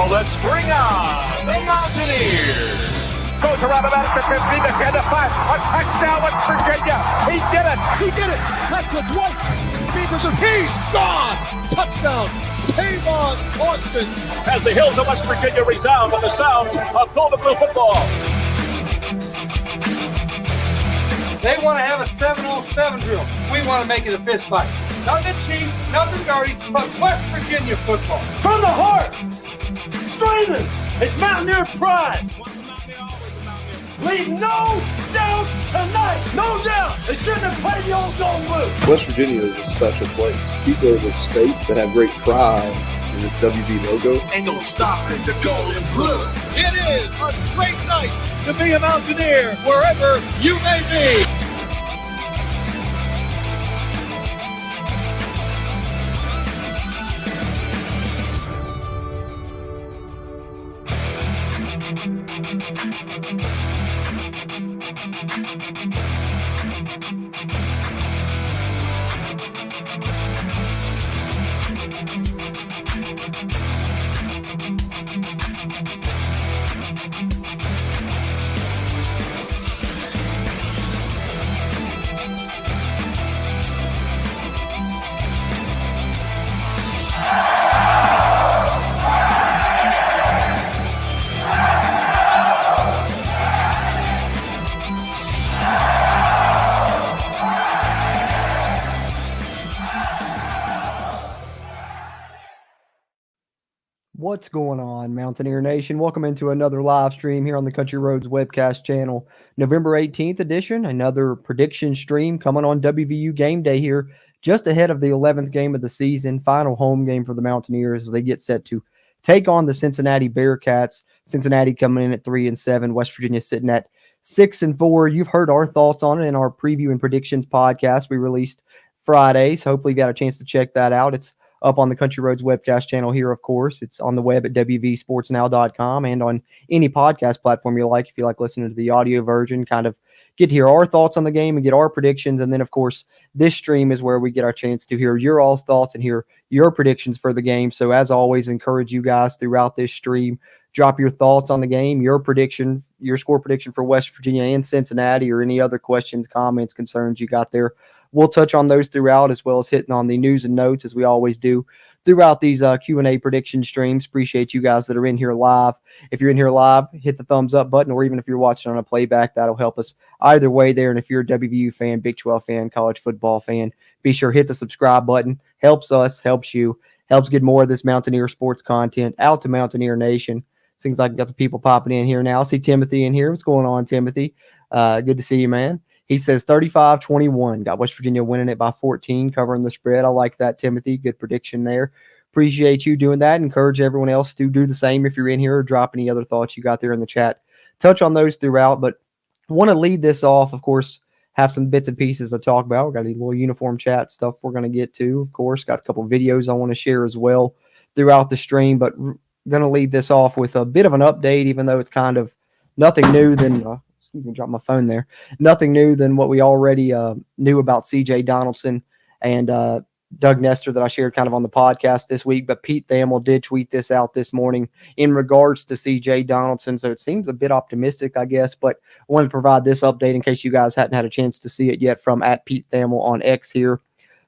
Let's bring on the Mountaineers. Goes around the basket, 50, the 10 to 5. A touchdown with Virginia. He did it. He did it. Left with White. Beaverson. He's gone. Touchdown. Tavon Austin. As the hills of West Virginia resound with the sounds of Golden Blue football. They want to have a 7-on-7 drill. We want to make it a fist fight. Nothing cheap, nothing dirty, but West Virginia football. From the heart. Streaming. It's Mountaineer pride. Leave no doubt tonight. No doubt. They shouldn't have played the old Golden Blue. West Virginia is a special place. People of the state that have great pride in this WV logo. Ain't no stopping the Golden Blue. It is a great night to be a Mountaineer wherever you may be. What's going on, Mountaineer Nation? Welcome into another live stream here on the Country Roads webcast channel. November 18th edition, another prediction stream coming on WVU game day here, just ahead of the 11th game of the season, final home game for the Mountaineers as they get set to take on the Cincinnati Bearcats. Cincinnati coming in at 3-7, West Virginia sitting at 6-4. You've heard our thoughts on it in our preview and predictions podcast we released Friday, so hopefully you got a chance to check that out. It's up on the Country Roads webcast channel here, of course. It's on the web at wvsportsnow.com and on any podcast platform you like. If you like listening to the audio version, kind of get to hear our thoughts on the game and get our predictions. And then, of course, this stream is where we get our chance to hear your all's thoughts and hear your predictions for the game. So, as always, encourage you guys throughout this stream, drop your thoughts on the game, your prediction, your score prediction for West Virginia and Cincinnati, or any other questions, comments, concerns you got there. We'll touch on those throughout, as well as hitting on the news and notes, as we always do throughout these Q&A prediction streams. Appreciate you guys that are in here live. If you're in here live, hit the thumbs up button, or even if you're watching on a playback, that'll help us either way there. And if you're a WVU fan, Big 12 fan, college football fan, be sure to hit the subscribe button. Helps us, helps you, helps get more of this Mountaineer sports content out to Mountaineer Nation. Seems like we got some people popping in here now. I see Timothy in here. What's going on, Timothy? Good to see you, man. He says 35-21. Got West Virginia winning it by 14, covering the spread. I like that, Timothy. Good prediction there. Appreciate you doing that. Encourage everyone else to do the same if you're in here, or drop any other thoughts you got there in the chat. Touch on those throughout, but want to lead this off, of course, have some bits and pieces to talk about. We've got a little uniform chat stuff we're going to get to, of course. Got a couple of videos I want to share as well throughout the stream, but going to lead this off with a bit of an update, even though it's kind of nothing new than excuse me, drop my phone there. Nothing new than what we already knew about C.J. Donaldson and Doug Nestor that I shared kind of on the podcast this week. But Pete Thamel did tweet this out this morning in regards to C.J. Donaldson. So it seems a bit optimistic, I guess, but I wanted to provide this update in case you guys hadn't had a chance to see it yet from at Pete Thamel on X here.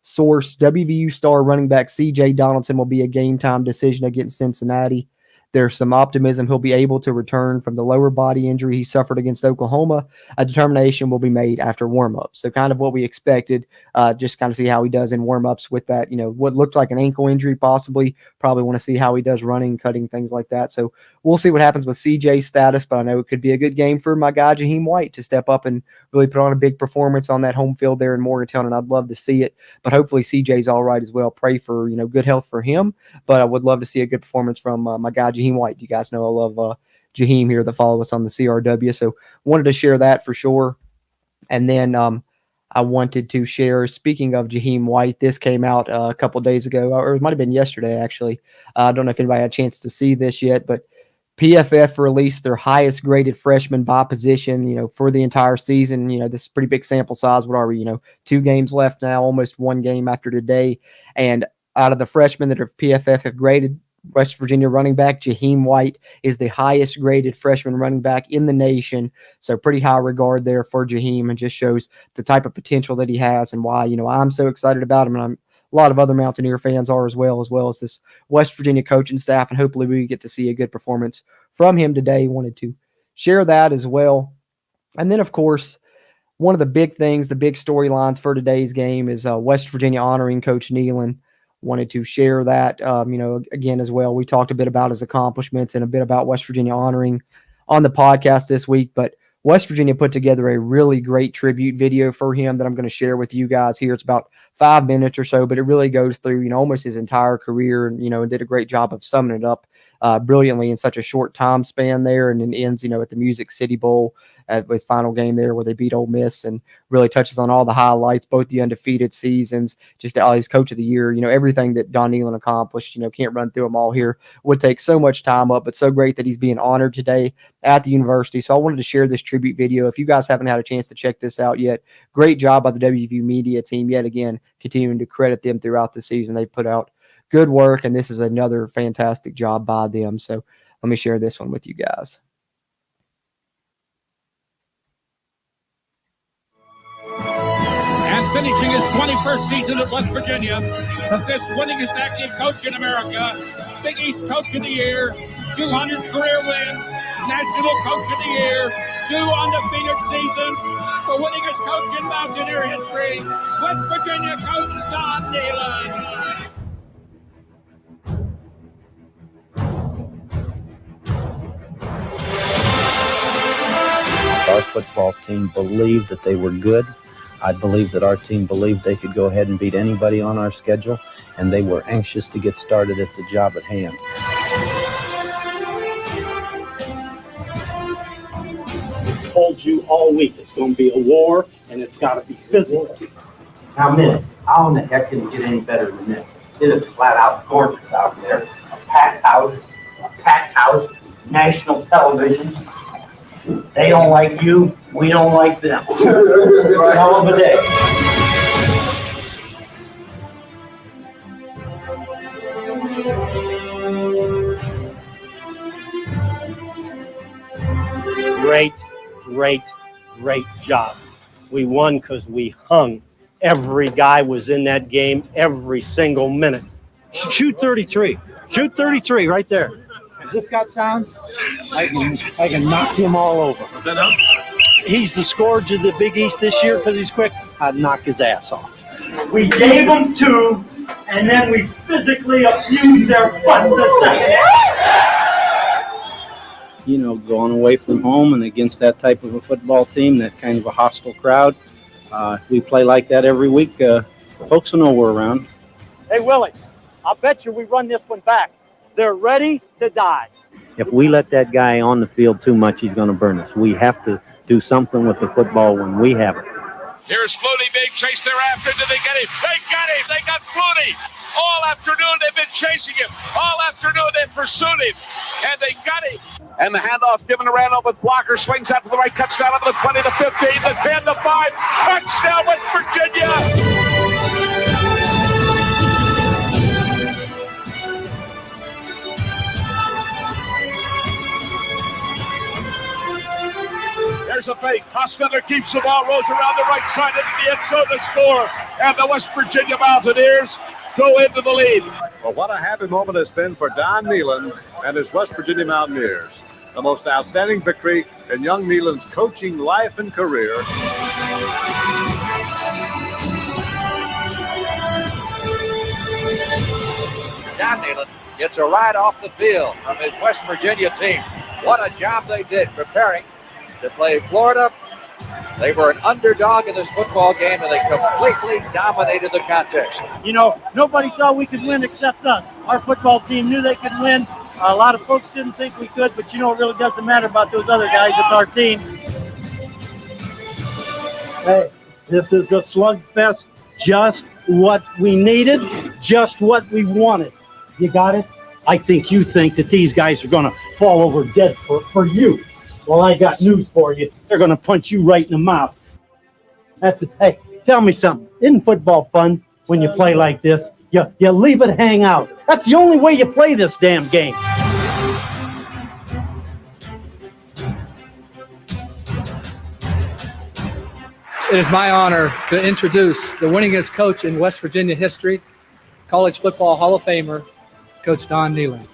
Source, WVU star running back C.J. Donaldson will be a game-time decision against Cincinnati. There's some optimism he'll be able to return from the lower body injury he suffered against Oklahoma. A determination will be made after warm-ups. So kind of what we expected, just kind of see how he does in warm-ups with that, what looked like an ankle injury possibly. Probably want to see how he does running, cutting, things like that. So we'll see what happens with CJ's status, but I know it could be a good game for my guy Jaheim White to step up and really put on a big performance on that home field there in Morgantown, and I'd love to see it. But hopefully CJ's all right as well. Pray for, good health for him, but I would love to see a good performance from my guy Jaheim White. You guys know I love Jaheim here that follow us on the CRW, so wanted to share that for sure. And then I wanted to share. Speaking of Jaheim White, this came out a couple days ago, or it might have been yesterday, actually. I don't know if anybody had a chance to see this yet, but PFF released their highest graded freshman by position, for the entire season. This is a pretty big sample size. What are we, 2 games left now, almost 1 game after today. And out of the freshmen that PFF have graded, West Virginia running back Jaheim White is the highest graded freshman running back in the nation. So pretty high regard there for Jaheim, and just shows the type of potential that he has and why, I'm so excited about him. And a lot of other Mountaineer fans are as well as this West Virginia coaching staff. And hopefully we get to see a good performance from him today. Wanted to share that as well. And then, of course, one of the big things, the big storylines for today's game is West Virginia honoring Coach Nealon. Wanted to share that, again as well. We talked a bit about his accomplishments and a bit about West Virginia honoring on the podcast this week, but West Virginia put together a really great tribute video for him that I'm going to share with you guys here. It's about 5 minutes or so, but it really goes through, almost his entire career, and did a great job of summing it up brilliantly in such a short time span there. And then ends, at the Music City Bowl at his final game there where they beat Ole Miss, and really touches on all the highlights, both the undefeated seasons, just all his coach of the year, everything that Don Nealon accomplished. Can't run through them all here. Would take so much time up, but so great that he's being honored today at the university. So I wanted to share this tribute video. If you guys haven't had a chance to check this out yet, great job by the WVU media team yet again, continuing to credit them throughout the season. They put out good work, and this is another fantastic job by them. So let me share this one with you guys. And finishing his 21st season at West Virginia, the 5th winningest active coach in America, Big East Coach of the Year, 200 career wins, National Coach of the Year, 2 undefeated seasons, the winningest coach in Mountaineer history, West Virginia coach Don Nealon. Our football team believed that they were good. I believe that our team believed they could go ahead and beat anybody on our schedule, and they were anxious to get started at the job at hand. I told you all week it's going to be a war, and it's got to be physical. Now, Minnie, how in the heck can it get any better than this? It is flat out gorgeous out there. A packed house, national television. They don't like you, we don't like them. Hell of a day. Great job. We won because we hung. Every guy was in that game every single minute. Shoot 33. Shoot 33 right there. Has this got sound? I can knock him all over. Is that up? He's the scourge of the Big East this year because he's quick. I'd knock his ass off. We gave them 2, and then we physically abused their butts the second half. Going away from home and against that type of a football team, that kind of a hostile crowd, if we play like that every week, folks will know we're around. Hey, Willie, I'll bet you we run this one back. They're ready to die. If we let that guy on the field too much, he's going to burn us. We have to do something with the football when we have it. Here's Flutie being chased thereafter. Did they get him? They got him. They got Flutie. All afternoon they've been chasing him. All afternoon they've pursued him. And they got him. And the handoff given to Randall with blocker. Swings out to the right. Cuts down over the 20 to 15. The 10 to 5. Touchdown West Virginia. There's a fake. Hostetter keeps the ball, rolls around the right side into the end zone to score. And the West Virginia Mountaineers go into the lead. Well, what a happy moment it's been for Don Nealon and his West Virginia Mountaineers. The most outstanding victory in young Nealon's coaching life and career. Don Nealon gets a ride off the field from his West Virginia team. What a job they did preparing to play Florida. They were an underdog in this football game, and they completely dominated the contest. Nobody thought we could win except us. Our football team knew they could win. A lot of folks didn't think we could, but it really doesn't matter about those other guys. It's our team. Hey, This is a slugfest, just what we needed, just what we wanted. You got it? I think you think that these guys are going to fall over dead for you. Well, I got news for you. They're going to punch you right in the mouth. That's it. Hey, tell me something. Isn't football fun when you play like this? You leave it hang out. That's the only way you play this damn game. It is my honor to introduce the winningest coach in West Virginia history, College Football Hall of Famer, Coach Don Nehlen.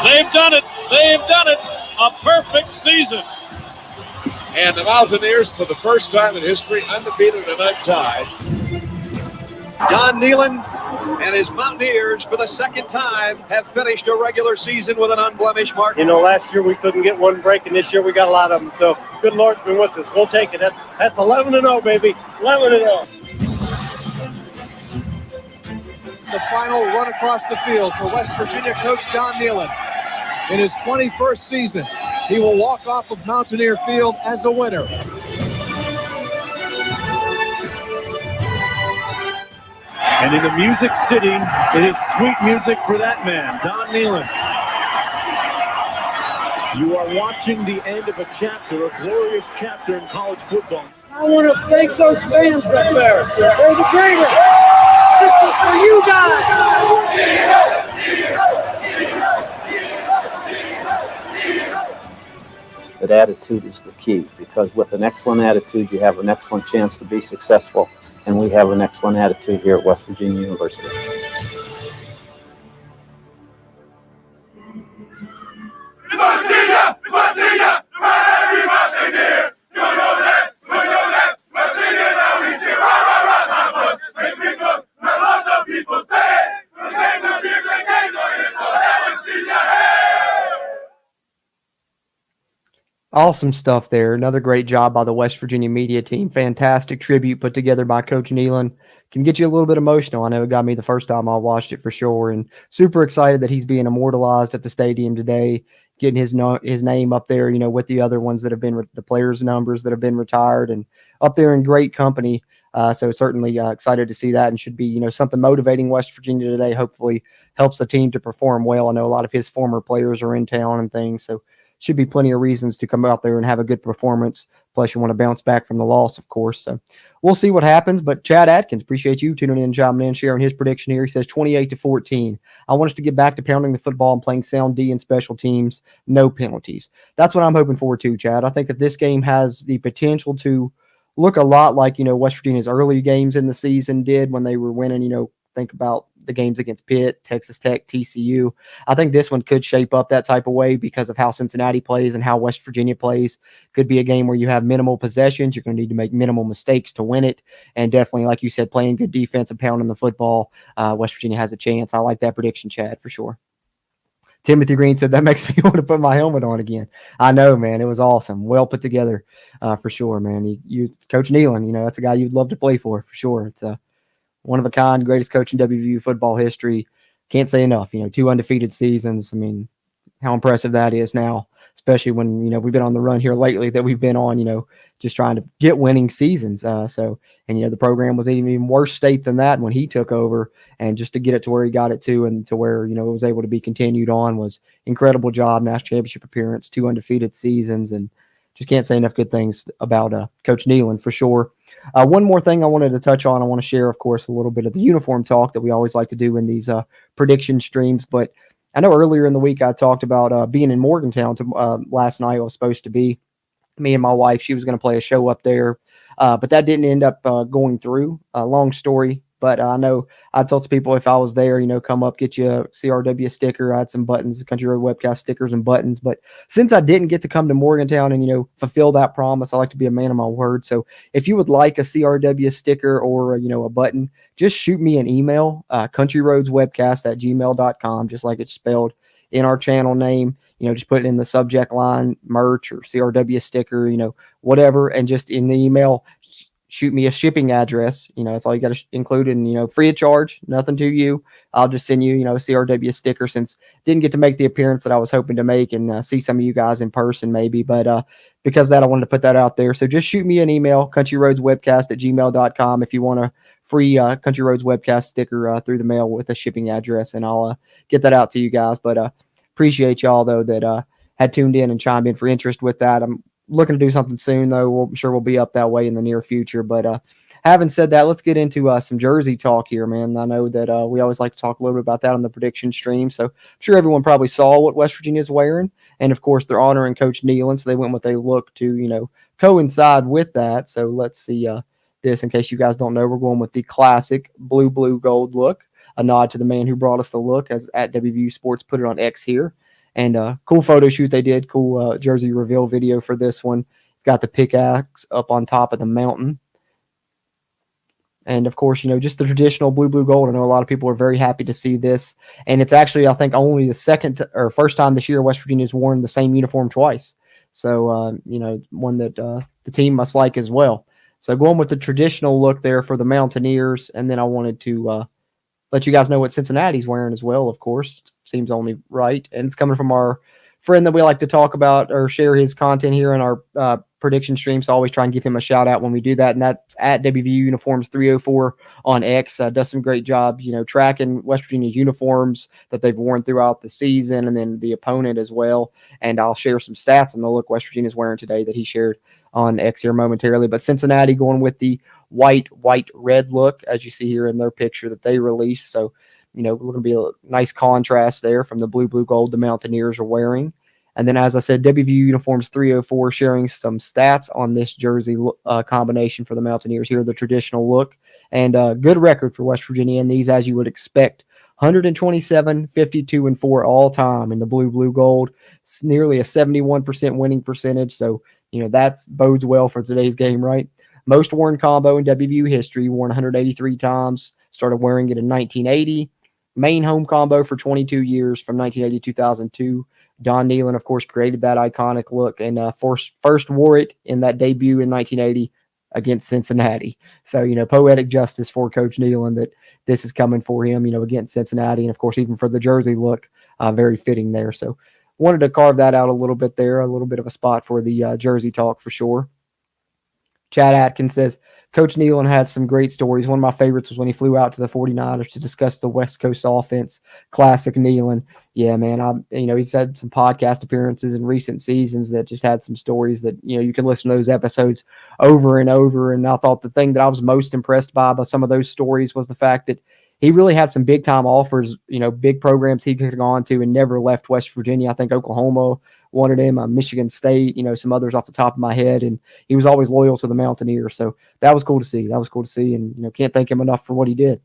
They've done it. They've done it. A perfect season. And the Mountaineers, for the first time in history, undefeated and untied. Don Nehlen and his Mountaineers, for the second time, have finished a regular season with an unblemished mark. You know, last year we couldn't get one break, and this year we got a lot of them. So, good Lord's been with us. We'll take it. That's 11-0, baby. 11-0. The final run across the field for West Virginia coach Don Nehlen. In his 21st season, he will walk off of Mountaineer Field as a winner. And in the Music City, it is sweet music for that man, Don Nehlen. You are watching the end of a chapter, a glorious chapter in college football. I want to thank those fans up there. They're the greatest. This is for you guys. That attitude is the key, because with an excellent attitude, you have an excellent chance to be successful, and we have an excellent attitude here at West Virginia University. Awesome stuff there. Another great job by the West Virginia media team. Fantastic tribute put together by Coach Nehlen. Can get you a little bit emotional. I know it got me the first time I watched it for sure, and super excited that he's being immortalized at the stadium today, getting his name up there, you know, with the other ones that have been the players' numbers that have been retired, and up there in great company. So certainly excited to see that, and should be, you know, something motivating West Virginia today. Hopefully helps the team to perform well. I know a lot of his former players are in town and things, so should be plenty of reasons to come out there and have a good performance. Plus, you want to bounce back from the loss, of course. So we'll see what happens. But Chad Atkins, appreciate you tuning in, chiming in, sharing his prediction here. He says 28-14. I want us to get back to pounding the football and playing sound D and special teams, no penalties. That's what I'm hoping for too, Chad. I think that this game has the potential to look a lot like, you know, West Virginia's early games in the season did when they were winning. You know, think about the games against Pitt, Texas Tech, TCU. I think this one could shape up that type of way because of how Cincinnati plays and how West Virginia plays. Could be a game where you have minimal possessions. You're going to need to make minimal mistakes to win it. And definitely, like you said, playing good defense and pounding the football, West Virginia has a chance. I like that prediction, Chad, for sure. Timothy Green said, that makes me want to put my helmet on again. I know, man. It was awesome. Well put together, for sure, man. You Coach Nehlen, you know, that's a guy you'd love to play for sure. It's one of a kind, greatest coach in WVU football history. Can't say enough. You know, 2 undefeated seasons. I mean, how impressive that is now, especially when, you know, we've been on the run here lately that we've been on, you know, just trying to get winning seasons. And, you know, the program was in an even worse state than that when he took over. And just to get it to where he got it to and to where, you know, it was able to be continued on was incredible job. National championship appearance, 2 undefeated seasons, and just can't say enough good things about Coach Nehlen for sure. One more thing I wanted to touch on. I want to share, of course, a little bit of the uniform talk that we always like to do in these prediction streams. But I know earlier in the week I talked about being in Morgantown last night. I was supposed to be. Me and my wife, she was going to play a show up there. But that didn't end up going through. Long story. But I know I told people if I was there, you know, come up, get you a CRW sticker. I had some buttons, Country Road Webcast stickers and buttons. But since I didn't get to come to Morgantown and, you know, fulfill that promise, I like to be a man of my word. So if you would like a CRW sticker or, you know, a button, just shoot me an email, countryroadswebcast@gmail.com, just like it's spelled in our channel name. You know, just put it in the subject line, merch or CRW sticker, you know, whatever. And just in the email, shoot me a shipping address. That's all you got to include, and free of charge, nothing to you. I'll just send you, a CRW sticker, since didn't get to make the appearance that I was hoping to make and see some of you guys in person maybe. But because of that, I wanted to put that out there. So just shoot me an email, countryroadswebcast@gmail.com, if you want a free Country Roads webcast sticker through the mail with a shipping address, and I'll get that out to you guys. But appreciate y'all, though, that had tuned in and chimed in for interest with that. I'm looking to do something soon, though. I'm sure we'll be up that way in the near future. But having said that, let's get into some jersey talk here, man. I know that we always like to talk a little bit about that on the prediction stream. So I'm sure everyone probably saw what West Virginia is wearing. And, of course, they're honoring Coach Nealon, so they went with a look to, coincide with that. So let's see this. In case you guys don't know, we're going with the classic blue gold look, a nod to the man who brought us the look, as at WVU Sports put it on X here. And cool photo shoot they did, cool jersey reveal video for this one. It's got the pickaxe up on top of the mountain. And, of course, just the traditional blue gold. I know a lot of people are very happy to see this. And it's actually, I think, only the first time this year West Virginia's worn the same uniform twice. So, one that the team must like as well. So going with the traditional look there for the Mountaineers. And then I wanted to let you guys know what Cincinnati's wearing as well, of course. Seems only right. And it's coming from our friend that we like to talk about or share his content here in our prediction stream. So always try and give him a shout out when we do that. And that's at WVU Uniforms 304 on X. Does some great job, tracking West Virginia's uniforms that they've worn throughout the season, and then the opponent as well. And I'll share some stats on the look West Virginia's wearing today that he shared on X here momentarily. But Cincinnati going with the white, red look, as you see here in their picture that they released. So, looking to be a nice contrast there from the blue gold the Mountaineers are wearing. And then, as I said, WVU Uniforms 304 sharing some stats on this jersey combination for the Mountaineers here, the traditional look. And good record for West Virginia in these, as you would expect. 127, 52, and 4 all time in the blue gold. It's nearly a 71% winning percentage. So, that bodes well for today's game, right? Most worn combo in WVU history, worn 183 times. Started wearing it in 1980. Main home combo for 22 years from 1980 to 2002. Don Nealon, of course, created that iconic look and first wore it in that debut in 1980 against Cincinnati. So, poetic justice for Coach Nealon that this is coming for him, against Cincinnati. And, of course, even for the jersey look, very fitting there. So, wanted to carve that out a little bit there, a little bit of a spot for the jersey talk for sure. Chad Atkins says, Coach Nealon had some great stories. One of my favorites was when he flew out to the 49ers to discuss the West Coast offense. Classic Nealon. Yeah, man. He's had some podcast appearances in recent seasons that just had some stories that, you can listen to those episodes over and over. And I thought the thing that I was most impressed by some of those stories was the fact that he really had some big time offers, big programs he could have gone to and never left West Virginia. I think Oklahoma wanted him, Michigan State, some others off the top of my head. And he was always loyal to the Mountaineers. So that was cool to see. And, can't thank him enough for what he did.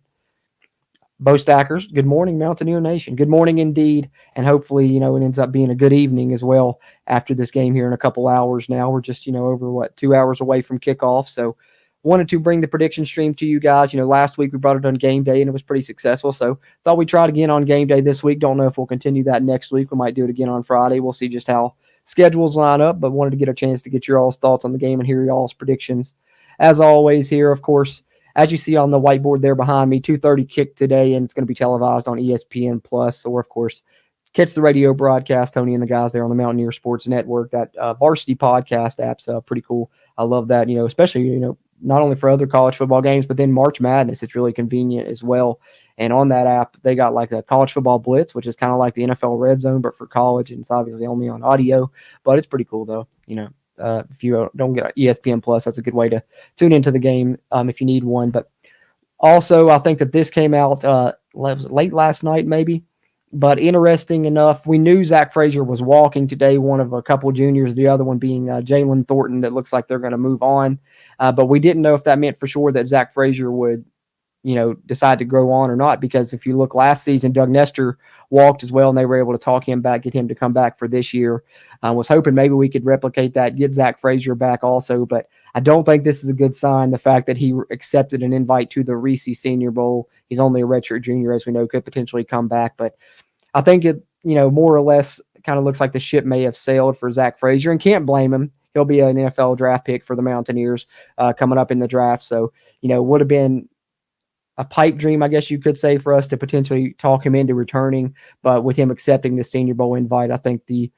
Bo Stackers, good morning, Mountaineer Nation. Good morning indeed. And hopefully, it ends up being a good evening as well after this game here in a couple hours now. We're just, over 2 hours away from kickoff. So wanted to bring the prediction stream to you guys. Last week we brought it on game day and it was pretty successful. So thought we'd try it again on game day this week. Don't know if we'll continue that next week. We might do it again on Friday. We'll see just how schedules line up, but wanted to get a chance to get your all's thoughts on the game and hear y'all's predictions. As always here, of course, as you see on the whiteboard there behind me, 2:30 kick today, and it's going to be televised on ESPN Plus, or of course, catch the radio broadcast, Tony and the guys there on the Mountaineer Sports Network. That Varsity Podcast app's pretty cool. I love that, especially, not only for other college football games, but then March Madness. It's really convenient as well. And on that app, they got like a college football blitz, which is kind of like the NFL Red Zone, but for college, and it's obviously only on audio, but it's pretty cool though. If you don't get ESPN Plus, that's a good way to tune into the game if you need one. But also, I think that this came out late last night, maybe. But interesting enough, we knew Zach Frazier was walking today, one of a couple juniors, the other one being Jalen Thornton, that looks like they're going to move on. But we didn't know if that meant for sure that Zach Frazier would, decide to grow on or not. Because if you look last season, Doug Nestor walked as well, and they were able to talk him back, get him to come back for this year. I was hoping maybe we could replicate that, get Zach Frazier back also. But I don't think this is a good sign. The fact that he accepted an invite to the Reese Senior Bowl. He's only a redshirt junior, as we know, could potentially come back. But I think it, more or less kind of looks like the ship may have sailed for Zach Frazier, and can't blame him. he'll be an NFL draft pick for the Mountaineers coming up in the draft. So, would have been a pipe dream, I guess you could say, for us to potentially talk him into returning. But with him accepting the Senior Bowl invite, I think the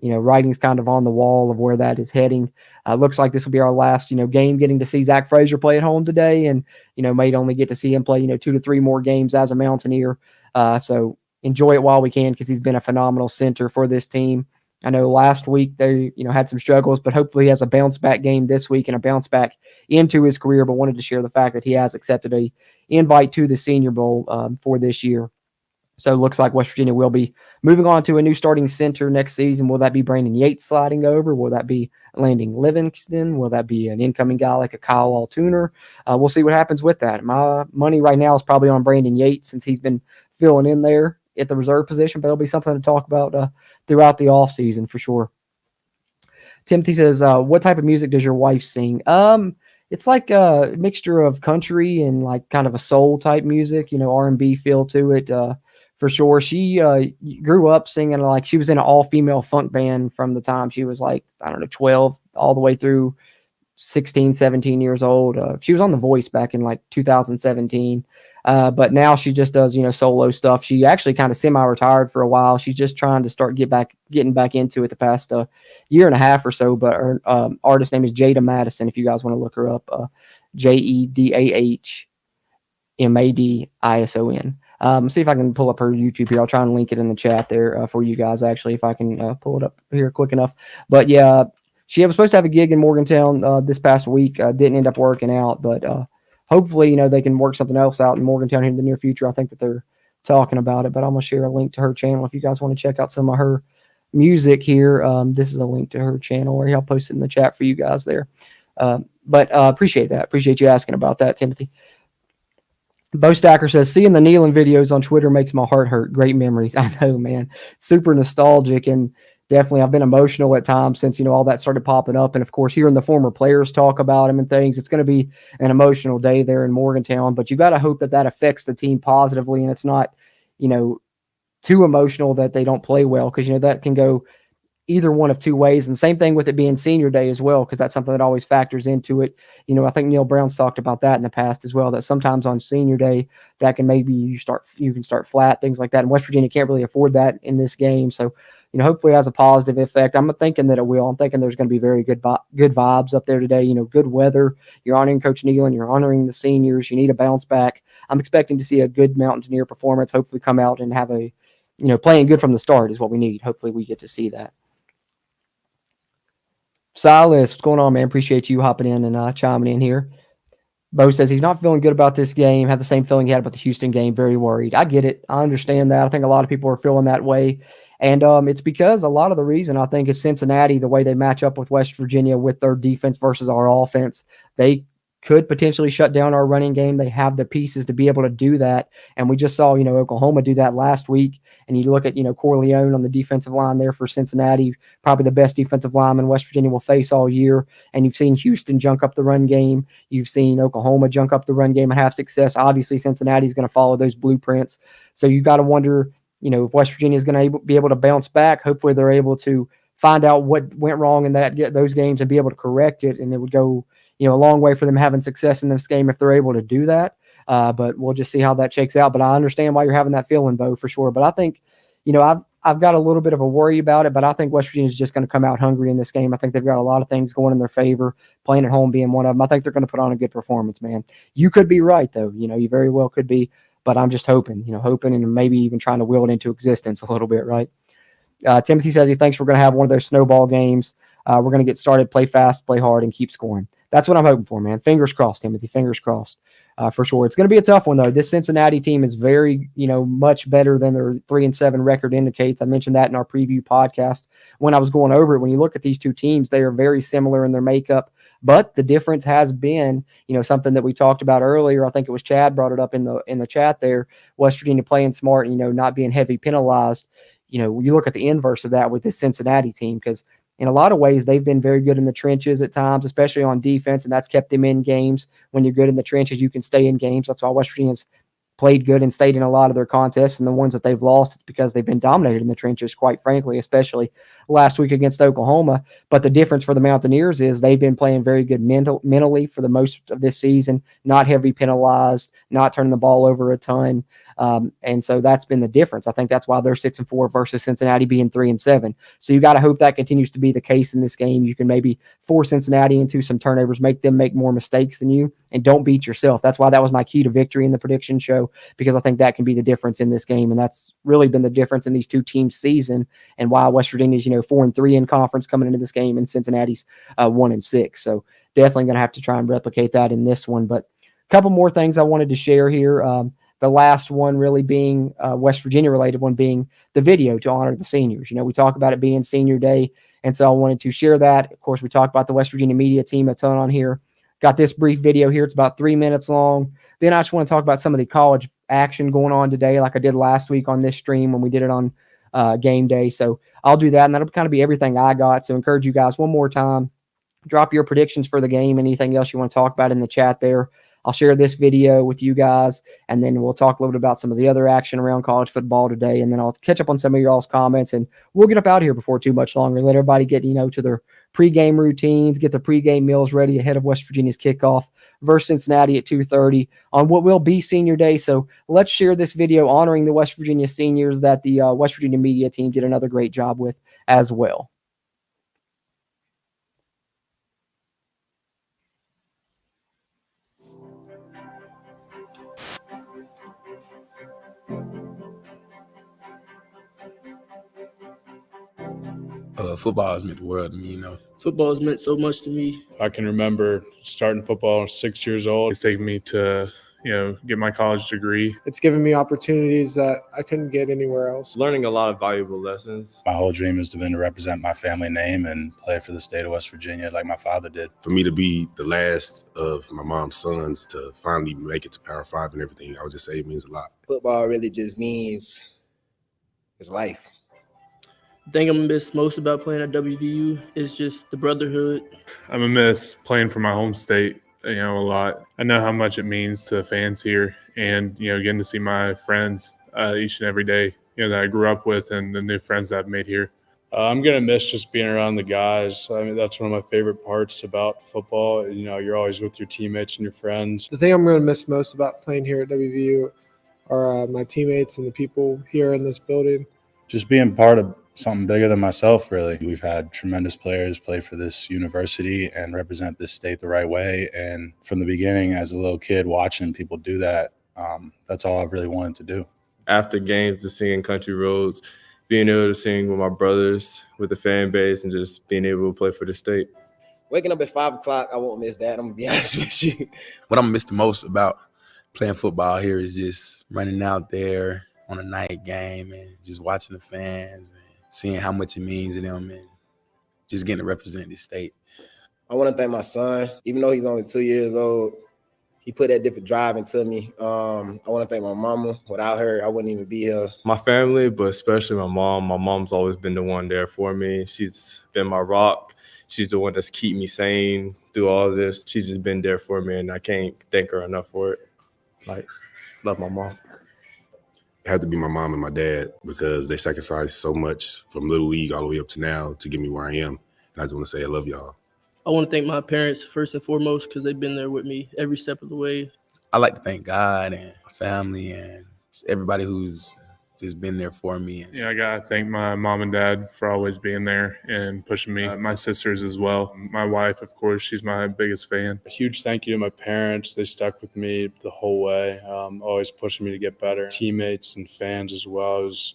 writing's kind of on the wall of where that is heading. Looks like this will be our last, game getting to see Zach Frazier play at home today, and may only get to see him play, 2 to 3 more games as a Mountaineer. So enjoy it while we can, because he's been a phenomenal center for this team. I know last week they, had some struggles, but hopefully he has a bounce back game this week and a bounce back into his career. But wanted to share the fact that he has accepted a invite to the Senior Bowl for this year. So it looks like West Virginia will be moving on to a new starting center next season. Will that be Brandon Yates sliding over? Will that be Landon Livingston? Will that be an incoming guy like a Kyle Altuner? We'll see what happens with that. My money right now is probably on Brandon Yates, since he's been filling in there at the reserve position, but it'll be something to talk about throughout the offseason for sure. Timothy says, what type of music does your wife sing? It's like a mixture of country and like kind of a soul type music, R&B feel to it. For sure. She grew up singing, like she was in an all-female funk band from the time she was 12 all the way through 16, 17 years old. She was on The Voice back in 2017. But now she just does, solo stuff. She actually kind of semi-retired for a while. She's just trying to start getting back into it the past year and a half or so. But her artist name is Jada Madison, if you guys want to look her up. JEDAHMADISON. See if I can pull up her YouTube here. I'll try and link it in the chat there for you guys, actually, if I can pull it up here quick enough. But yeah, she was supposed to have a gig in Morgantown this past week. Didn't end up working out, but hopefully, they can work something else out in Morgantown here in the near future. I think that they're talking about it, but I'm going to share a link to her channel if you guys want to check out some of her music here. This is a link to her channel, or I'll post it in the chat for you guys there. But appreciate that. Appreciate you asking about that, Timothy. Bo Stacker says, seeing the Nealon videos on Twitter makes my heart hurt. Great memories. I know, man. Super nostalgic, and definitely I've been emotional at times since, all that started popping up. And, of course, hearing the former players talk about him and things, it's going to be an emotional day there in Morgantown. But you got to hope that that affects the team positively, and it's not, too emotional that they don't play well, because, that can go either one of two ways. And same thing with it being senior day as well, because that's something that always factors into it. I think Neil Brown's talked about that in the past as well, that sometimes on senior day that can maybe you can start flat, things like that. And West Virginia can't really afford that in this game. So, hopefully it has a positive effect. I'm thinking that it will. I'm thinking there's going to be very good vibes up there today. Good weather. You're honoring Coach Nealon. You're honoring the seniors. You need a bounce back. I'm expecting to see a good Mountaineer performance, hopefully come out and have a, playing good from the start is what we need. Hopefully we get to see that. Silas, what's going on, man? Appreciate you hopping in and chiming in here. Bo says he's not feeling good about this game. Had the same feeling he had about the Houston game. Very worried. I get it. I understand that. I think a lot of people are feeling that way. And it's because a lot of the reason, I think, is Cincinnati, the way they match up with West Virginia with their defense versus our offense. They could potentially shut down our running game. They have the pieces to be able to do that. And we just saw, Oklahoma do that last week. And you look at, Corleone on the defensive line there for Cincinnati, probably the best defensive lineman West Virginia will face all year. And you've seen Houston junk up the run game. You've seen Oklahoma junk up the run game and have success. Obviously, Cincinnati's going to follow those blueprints. So you got to wonder, if West Virginia is going to be able to bounce back. Hopefully they're able to find out what went wrong in those games and be able to correct it. And it would go, a long way for them having success in this game if they're able to do that. But we'll just see how that shakes out. But I understand why you're having that feeling, Bo, for sure. But I think, I've got a little bit of a worry about it, but I think West Virginia is just going to come out hungry in this game. I think they've got a lot of things going in their favor, playing at home being one of them. I think they're going to put on a good performance, man. You could be right, though. You very well could be. But I'm just hoping and maybe even trying to will it into existence a little bit, right? Timothy says he thinks we're going to have one of those snowball games. We're going to get started, play fast, play hard, and keep scoring. That's what I'm hoping for, man. Fingers crossed, Timothy. Fingers crossed for sure. It's going to be a tough one, though. This Cincinnati team is very, much better than their 3-7 record indicates. I mentioned that in our preview podcast when I was going over it. When you look at these two teams, they are very similar in their makeup. But the difference has been, something that we talked about earlier. I think it was Chad brought it up in the chat there. West Virginia playing smart, not being heavy penalized. You look at the inverse of that with this Cincinnati team, because in a lot of ways, they've been very good in the trenches at times, especially on defense, and that's kept them in games. When you're good in the trenches, you can stay in games. That's why West Virginia's played good and stayed in a lot of their contests, and the ones that they've lost, it's because they've been dominated in the trenches, quite frankly, especially last week against Oklahoma. But the difference for the Mountaineers is they've been playing very good mentally for the most of this season, not heavy penalized, not turning the ball over a ton. And so that's been the difference. I think that's why they're 6-4 versus Cincinnati being 3-7. So you got to hope that continues to be the case in this game. You can maybe force Cincinnati into some turnovers, make them make more mistakes than you, and don't beat yourself. That's why that was my key to victory in the prediction show, because I think that can be the difference in this game. And that's really been the difference in these two teams' season, and why West Virginia's, 4-3 in conference coming into this game, and Cincinnati's 1-6. So definitely going to have to try and replicate that in this one. But a couple more things I wanted to share here. The last one really being West Virginia related one, being the video to honor the seniors. We talk about it being senior day, and so I wanted to share that. Of course, we talked about the West Virginia media team a ton on here. Got this brief video here. It's about 3 minutes long. Then I just want to talk about some of the college action going on today, like I did last week on this stream when we did it on game day. So I'll do that, and that'll kind of be everything I got. So encourage you guys one more time, drop your predictions for the game, anything else you want to talk about in the chat there. I'll share this video with you guys, and then we'll talk a little bit about some of the other action around college football today, and then I'll catch up on some of y'all's comments, and we'll get up out of here before too much longer. Let everybody get, to their pregame routines, get their pregame meals ready ahead of West Virginia's kickoff versus Cincinnati at 2:30 on what will be senior day. So let's share this video honoring the West Virginia seniors that the West Virginia media team did another great job with as well. Football has meant the world to me, Football has meant so much to me. I can remember starting football at 6 years old. It's taken me to, get my college degree. It's given me opportunities that I couldn't get anywhere else. Learning a lot of valuable lessons. My whole dream has been to represent my family name and play for the state of West Virginia like my father did. For me to be the last of my mom's sons to finally make it to Power 5 and everything, I would just say it means a lot. Football really just means it's life. The thing I'm going to miss most about playing at WVU is just the brotherhood. I'm going to miss playing for my home state, a lot. I know how much it means to fans here, and, getting to see my friends each and every day, that I grew up with, and the new friends that I've made here. I'm going to miss just being around the guys. I mean, that's one of my favorite parts about football. You're always with your teammates and your friends. The thing I'm going to miss most about playing here at WVU are my teammates and the people here in this building. Just being part of something bigger than myself, really. We've had tremendous players play for this university and represent this state the right way. And from the beginning, as a little kid watching people do that, that's all I've really wanted to do. After games, just singing Country Roads, being able to sing with my brothers, with the fan base, and just being able to play for the state. Waking up at 5 o'clock, I won't miss that. I'm going to be honest with you. What I'm miss the most about playing football here is just running out there on a night game and just watching the fans and seeing how much it means to them and just getting to represent the state. I want to thank my son. Even though he's only 2 years old, he put that different drive into me. I want to thank my mama. Without her, I wouldn't even be here. My family, but especially my mom. My mom's always been the one there for me. She's been my rock. She's the one that's keep me sane through all of this. She's just been there for me, and I can't thank her enough for it. Love my mom. It had to be my mom and my dad because they sacrificed so much from Little League all the way up to now to get me where I am. And I just want to say I love y'all. I want to thank my parents first and foremost because they've been there with me every step of the way. I like to thank God and my family and everybody who's just been there for me. Yeah, I got to thank my mom and dad for always being there and pushing me. My sisters as well. My wife, of course, she's my biggest fan. A huge thank you to my parents. They stuck with me the whole way, always pushing me to get better. Teammates and fans as well. It was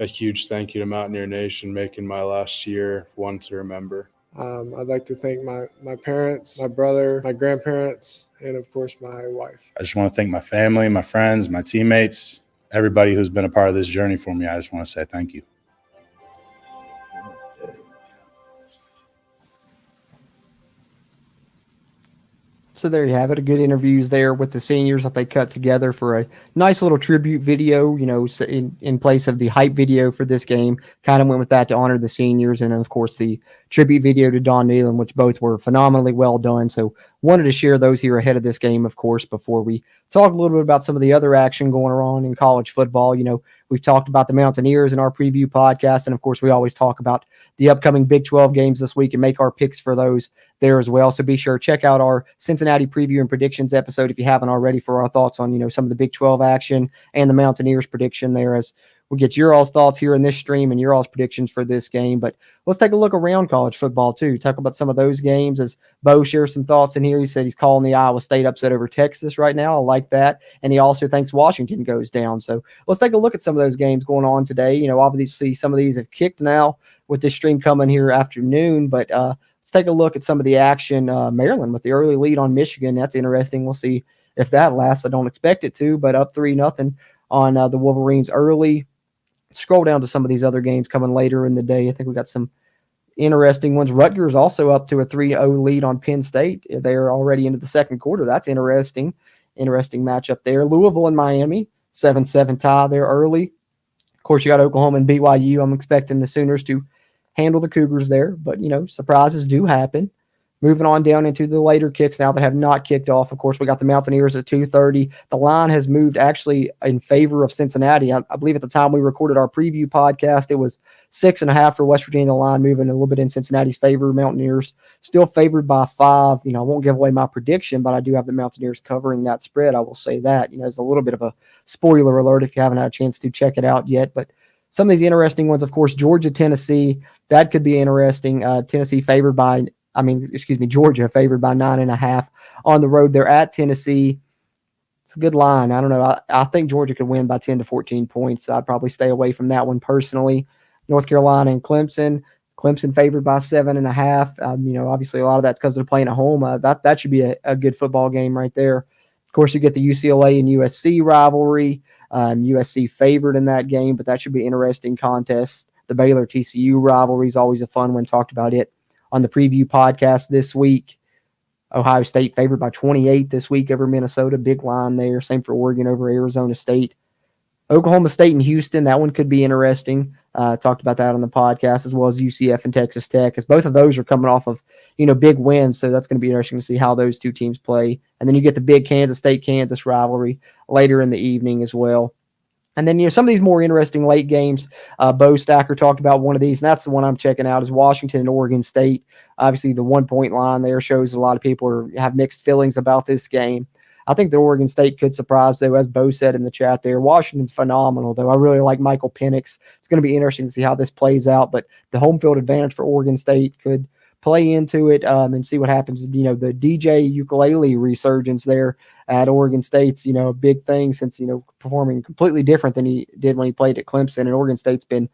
a huge thank you to Mountaineer Nation, making my last year one to remember. I'd like to thank my parents, my brother, my grandparents, and, of course, my wife. I just want to thank my family, my friends, my teammates, everybody who's been a part of this journey for me. I just want to say thank you. So there you have it. A good interviews there with the seniors that they cut together for a nice little tribute video, in place of the hype video for this game. Kind of went with that to honor the seniors. And, of course, the tribute video to Don Nealon, which both were phenomenally well done. So wanted to share those here ahead of this game, of course, before we talk a little bit about some of the other action going on in college football. We've talked about the Mountaineers in our preview podcast, and of course, we always talk about the upcoming Big 12 games this week and make our picks for those there as well. So be sure to check out our Cincinnati preview and predictions episode if you haven't already for our thoughts on, some of the Big 12 action and the Mountaineers prediction there, as we'll get your all's thoughts here in this stream and your all's predictions for this game. But let's take a look around college football too. Talk about some of those games as Bo shares some thoughts in here. He said he's calling the Iowa State upset over Texas right now. I like that. And he also thinks Washington goes down. So let's take a look at some of those games going on today. Obviously some of these have kicked now with this stream coming here afternoon, but let's take a look at some of the action. Maryland with the early lead on Michigan. That's interesting. We'll see if that lasts. I don't expect it to, but up 3-0 on the Wolverines early. Scroll down to some of these other games coming later in the day. I think we got some interesting ones. Rutgers also up to a 3-0 lead on Penn State. They're already into the second quarter. That's interesting. Interesting matchup there. Louisville and Miami, 7-7 tie there early. Of course, you got Oklahoma and BYU. I'm expecting the Sooners to handle the Cougars there, but, surprises do happen. Moving on down into the later kicks now that have not kicked off. Of course, we got the Mountaineers at 2:30. The line has moved actually in favor of Cincinnati. I believe at the time we recorded our preview podcast, it was 6.5 for West Virginia. The line moving a little bit in Cincinnati's favor. Mountaineers still favored by 5. I won't give away my prediction, but I do have the Mountaineers covering that spread. I will say that. It's a little bit of a spoiler alert if you haven't had a chance to check it out yet. But some of these interesting ones, of course, Georgia, Tennessee, that could be interesting. Georgia favored by 9.5 on the road. They're at Tennessee. It's a good line. I don't know. I think Georgia could win by 10 to 14 points. So I'd probably stay away from that one personally. North Carolina and Clemson. Clemson favored by 7.5. Obviously a lot of that's because they're playing at home. That should be a good football game right there. Of course, you get the UCLA and USC rivalry. USC favored in that game, but that should be an interesting contest. The Baylor TCU rivalry is always a fun one. Talked about it on the preview podcast this week. Ohio State favored by 28 this week over Minnesota. Big line there. Same for Oregon over Arizona State. Oklahoma State and Houston, that one could be interesting. Talked about that on the podcast, as well as UCF and Texas Tech, as both of those are coming off of, big wins. So that's going to be interesting to see how those two teams play. And then you get the big Kansas State-Kansas rivalry later in the evening as well. And then, some of these more interesting late games, Bo Stacker talked about one of these, and that's the one I'm checking out, is Washington and Oregon State. Obviously, the 1-point line there shows a lot of people have mixed feelings about this game. I think that Oregon State could surprise, though, as Bo said in the chat there. Washington's phenomenal, though. I really like Michael Penix. It's going to be interesting to see how this plays out, but the home field advantage for Oregon State could play into it and see what happens. The DJ ukulele resurgence there at Oregon State's, a big thing since, performing completely different than he did when he played at Clemson. And Oregon State's been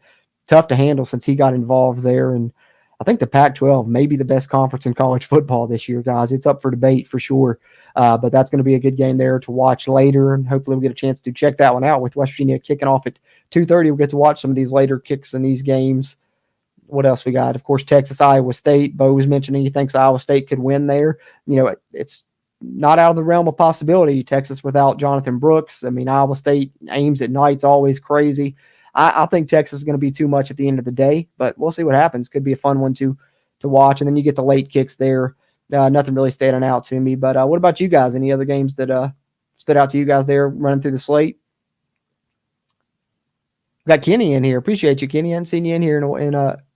tough to handle since he got involved there. And I think the Pac-12 may be the best conference in college football this year, guys. It's up for debate for sure. But that's going to be a good game there to watch later. And hopefully we'll get a chance to check that one out with West Virginia kicking off at 2:30. We'll get to watch some of these later kicks in these games. What else we got? Of course, Texas, Iowa State. Bo was mentioning he thinks Iowa State could win there. It's not out of the realm of possibility. Texas without Jonathan Brooks. Iowa State aims at night's always crazy. I think Texas is going to be too much at the end of the day, but we'll see what happens. Could be a fun one to watch. And then you get the late kicks there. Nothing really standing out to me. But what about you guys? Any other games that stood out to you guys there running through the slate? We got Kenny in here. Appreciate you, Kenny. I hadn't seen you in here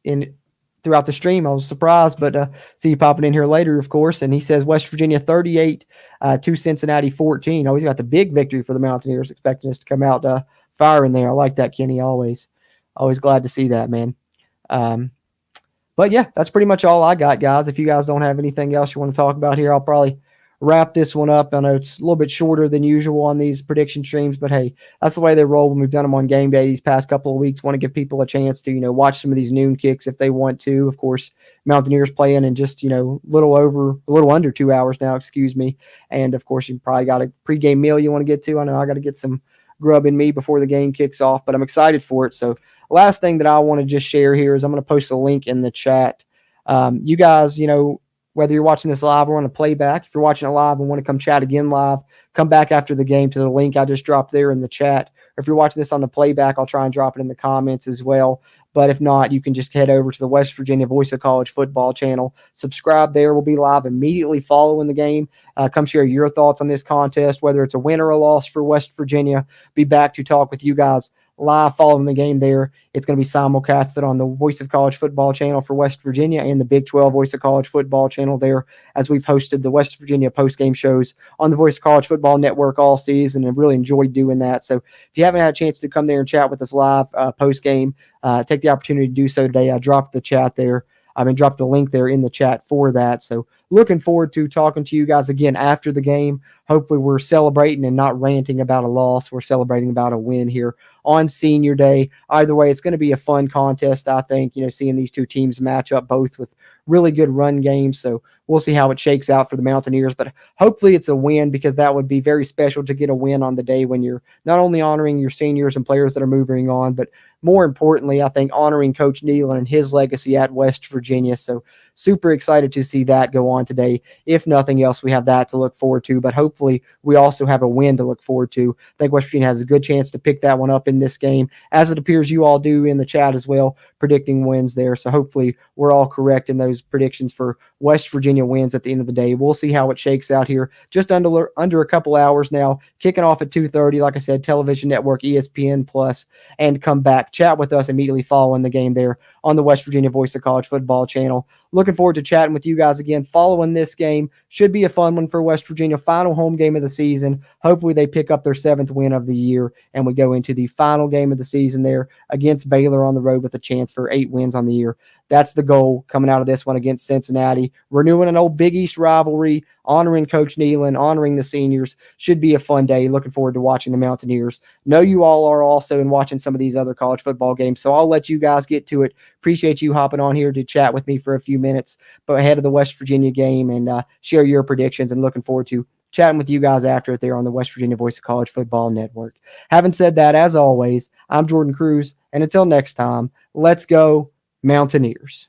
in throughout the stream. I was surprised, but see you popping in here later, of course. And he says West Virginia 38 to Cincinnati 14. Always got the big victory for the Mountaineers, expecting us to come out firing there. I like that, Kenny. Always glad to see that, man. But yeah, that's pretty much all I got, guys. If you guys don't have anything else you want to talk about here, I'll probably wrap this one up. I know it's a little bit shorter than usual on these prediction streams, but hey, that's the way they roll when we've done them on game day these past couple of weeks. Want to give people a chance to, watch some of these noon kicks if they want to. Of course, Mountaineers playing in just, a little under 2 hours now, And of course, you probably got a pregame meal you want to get to. I know I got to get some grub in me before the game kicks off, but I'm excited for it. So last thing that I want to just share here is I'm going to post a link in the chat. You guys, whether you're watching this live or on a playback, if you're watching it live and want to come chat again live, come back after the game to the link I just dropped there in the chat. Or if you're watching this on the playback, I'll try and drop it in the comments as well. But if not, you can just head over to the West Virginia Voice of College Football channel. Subscribe there. We'll be live immediately following the game. Come share your thoughts on this contest, whether it's a win or a loss for West Virginia. Be back to talk with you guys live following the game there. It's going to be simulcasted on the Voice of College Football channel for West Virginia and the Big 12 Voice of College Football channel there, as we've hosted the West Virginia postgame shows on the Voice of College Football Network all season and really enjoyed doing that. So if you haven't had a chance to come there and chat with us live postgame, take the opportunity to do so today. I dropped the chat there. Dropped the link there in the chat for that. So looking forward to talking to you guys again after the game. Hopefully we're celebrating and not ranting about a loss. We're celebrating about a win here on Senior Day. Either way, it's going to be a fun contest, I think, seeing these two teams match up both with really good run games. So we'll see how it shakes out for the Mountaineers, but hopefully it's a win, because that would be very special to get a win on the day when you're not only honoring your seniors and players that are moving on, but more importantly, I think honoring Coach Nealon and his legacy at West Virginia. So super excited to see that go on today. If nothing else, we have that to look forward to, but hopefully we also have a win to look forward to. I think West Virginia has a good chance to pick that one up in this game, as it appears you all do in the chat as well, predicting wins there. So hopefully we're all correct in those predictions for West Virginia wins at the end of the day. We'll see how it shakes out here. Just under a couple hours now, kicking off at 2:30, like I said, television network, ESPN Plus, and come back, chat with us immediately following the game there on the West Virginia Voice of College Football channel. Looking forward to chatting with you guys again following this game. Should be a fun one for West Virginia. Final home game of the season. Hopefully they pick up their 7th win of the year, and we go into the final game of the season there against Baylor on the road with a chance for 8 wins on the year. That's the goal coming out of this one against Cincinnati. Renewing an old Big East rivalry, honoring Coach Nealon, honoring the seniors. Should be a fun day. Looking forward to watching the Mountaineers. Know you all are also and watching some of these other college football games, so I'll let you guys get to it. Appreciate you hopping on here to chat with me for a few minutes but ahead of the West Virginia game and share your predictions, and looking forward to chatting with you guys after it there on the West Virginia Voice of College Football Network. Having said that, as always, I'm Jordan Cruz, and until next time, let's go Mountaineers.